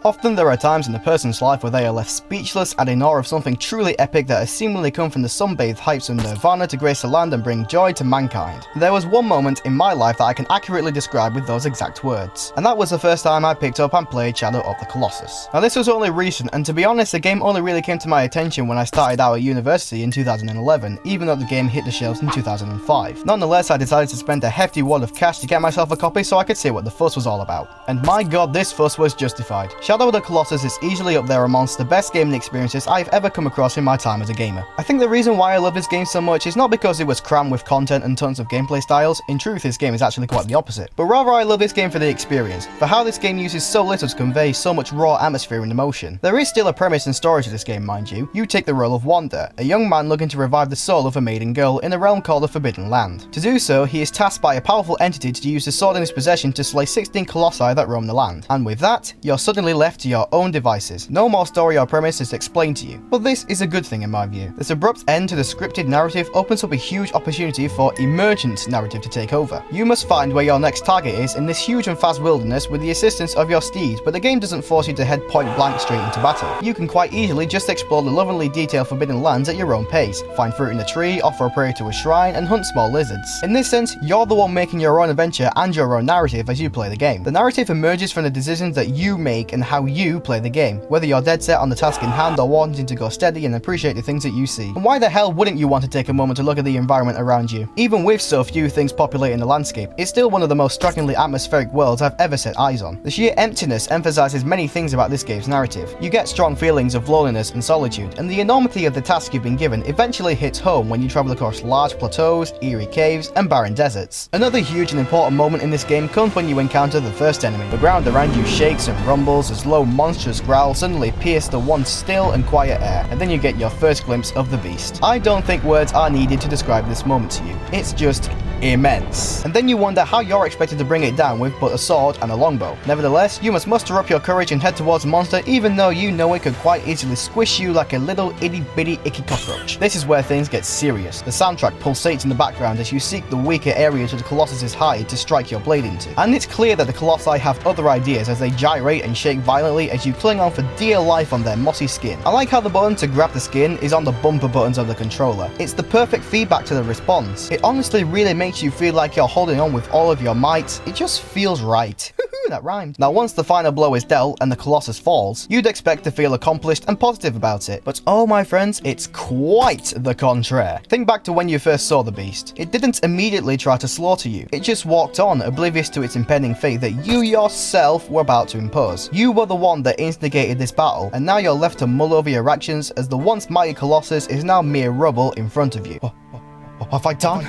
Often there are times in a person's life where they are left speechless and in awe of something truly epic that has seemingly come from the sunbathed heights of nirvana to grace the land and bring joy to mankind. There was one moment in my life that I can accurately describe with those exact words, and that was the first time I picked up and played Shadow of the Colossus. Now this was only recent, and to be honest, the game only really came to my attention when I started out at university in 2011, even though the game hit the shelves in 2005. Nonetheless, I decided to spend a hefty wad of cash to get myself a copy so I could see what the fuss was all about. And my god, this fuss was justified. Shadow of the Colossus is easily up there amongst the best gaming experiences I've ever come across in my time as a gamer. I think the reason why I love this game so much is not because it was crammed with content and tons of gameplay styles. In truth, this game is actually quite the opposite. But rather, I love this game for the experience, for how this game uses so little to convey so much raw atmosphere and emotion. There is still a premise and story to this game, mind you. You take the role of Wander, a young man looking to revive the soul of a maiden girl in a realm called the Forbidden Land. To do so, he is tasked by a powerful entity to use the sword in his possession to slay 16 colossi that roam the land. And with that, you're suddenly left to your own devices. No more story or premise is explained to you. But this is a good thing in my view. This abrupt end to the scripted narrative opens up a huge opportunity for emergent narrative to take over. You must find where your next target is in this huge and fast wilderness with the assistance of your steed, but the game doesn't force you to head point blank straight into battle. You can quite easily just explore the lovingly detailed Forbidden Lands at your own pace, find fruit in a tree, offer a prayer to a shrine, and hunt small lizards. In this sense, you're the one making your own adventure and your own narrative as you play the game. The narrative emerges from the decisions that you make and how you play the game, whether you're dead set on the task in hand or wanting to go steady and appreciate the things that you see. And why the hell wouldn't you want to take a moment to look at the environment around you? Even with so few things populating the landscape, it's still one of the most strikingly atmospheric worlds I've ever set eyes on. The sheer emptiness emphasizes many things about this game's narrative. You get strong feelings of loneliness and solitude, and the enormity of the task you've been given eventually hits home when you travel across large plateaus, eerie caves, and barren deserts. Another huge and important moment in this game comes when you encounter the first enemy. The ground around you shakes and rumbles as low monstrous growls suddenly pierce the once still and quiet air, and then you get your first glimpse of the beast. I don't think words are needed to describe this moment to you. It's just immense. And then you wonder how you're expected to bring it down with but a sword and a longbow. Nevertheless, you must muster up your courage and head towards the monster even though you know it could quite easily squish you like a little itty bitty icky cockroach. This is where things get serious. The soundtrack pulsates in the background as you seek the weaker areas of the Colossus' hide to strike your blade into. And it's clear that the Colossi have other ideas as they gyrate and shake violently as you cling on for dear life on their mossy skin. I like how the button to grab the skin is on the bumper buttons of the controller. It's the perfect feedback to the response. It honestly really makes you feel like you're holding on with all of your might. It just feels right. That rhymed. Now once the final blow is dealt and the Colossus falls, you'd expect to feel accomplished and positive about it. But oh my friends, it's quite the contraire. Think back to when you first saw the beast. It didn't immediately try to slaughter you. It just walked on, oblivious to its impending fate that you yourself were about to impose. You were the one that instigated this battle, and now you're left to mull over your actions as the once mighty Colossus is now mere rubble in front of you. What have I done?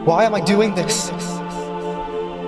Why am I doing this?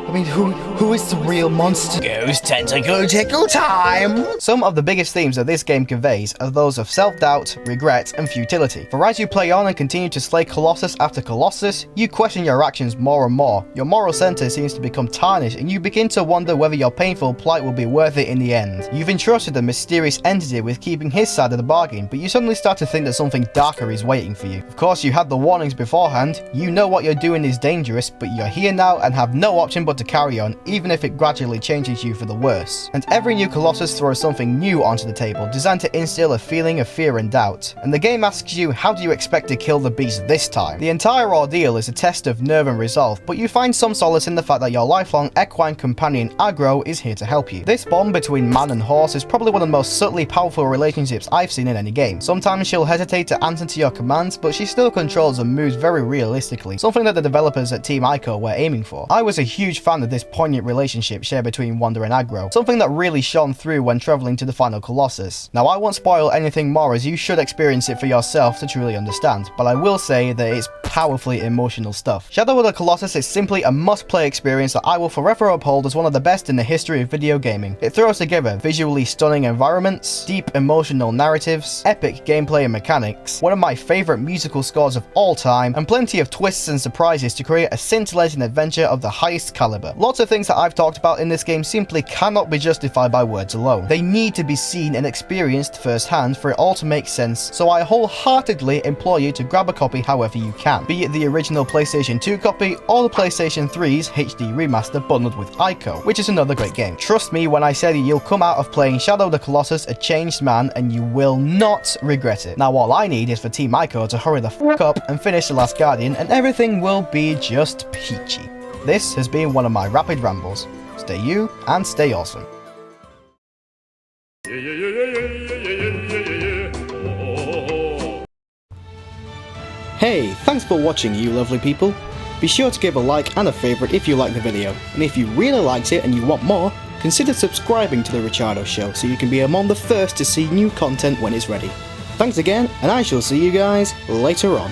I mean, who is the real monster? Ghost tentacle tickle time! Some of the biggest themes that this game conveys are those of self-doubt, regret, and futility. For as you play on and continue to slay Colossus after Colossus, you question your actions more and more. Your moral center seems to become tarnished, and you begin to wonder whether your painful plight will be worth it in the end. You've entrusted a mysterious entity with keeping his side of the bargain, but you suddenly start to think that something darker is waiting for you. Of course, you had the warnings beforehand. You know what you're doing is dangerous, but you're here now and have no option but to carry on, even if it gradually changes you for the worse. And every new Colossus throws something new onto the table, designed to instill a feeling of fear and doubt. And the game asks you, how do you expect to kill the beast this time? The entire ordeal is a test of nerve and resolve, but you find some solace in the fact that your lifelong equine companion Agro is here to help you. This bond between man and horse is probably one of the most subtly powerful relationships I've seen in any game. Sometimes she'll hesitate to answer to your commands, but she still controls and moves very realistically, something that the developers at Team Ico were aiming for. I was a huge fan of this poignant relationship shared between Wander and Agro, something that really shone through when traveling to the final Colossus. Now I won't spoil anything more as you should experience it for yourself to truly understand, but I will say that it's powerfully emotional stuff. Shadow of the Colossus is simply a must-play experience that I will forever uphold as one of the best in the history of video gaming. It throws together visually stunning environments, deep emotional narratives, epic gameplay and mechanics, one of my favourite musical scores of all time, and plenty of twists and surprises to create a scintillating adventure of the highest caliber. Lots of things that I've talked about in this game simply cannot be justified by words alone. They need to be seen and experienced firsthand for it all to make sense, so I wholeheartedly implore you to grab a copy however you can. can, be it the original PlayStation 2 copy or the PlayStation 3's HD remaster bundled with Ico, which is another great game. Trust me when I say that you'll come out of playing Shadow the Colossus a changed man and you will not regret it. Now all I need is for Team Ico to hurry the fuck up and finish The Last Guardian and everything will be just peachy. This has been one of my Rapid Rambles. Stay you and stay awesome. Hey, thanks for watching you lovely people. Be sure to give a like and a favourite if you liked the video, and if you really liked it and you want more, consider subscribing to The Richaado Show so you can be among the first to see new content when it's ready. Thanks again, and I shall see you guys later on.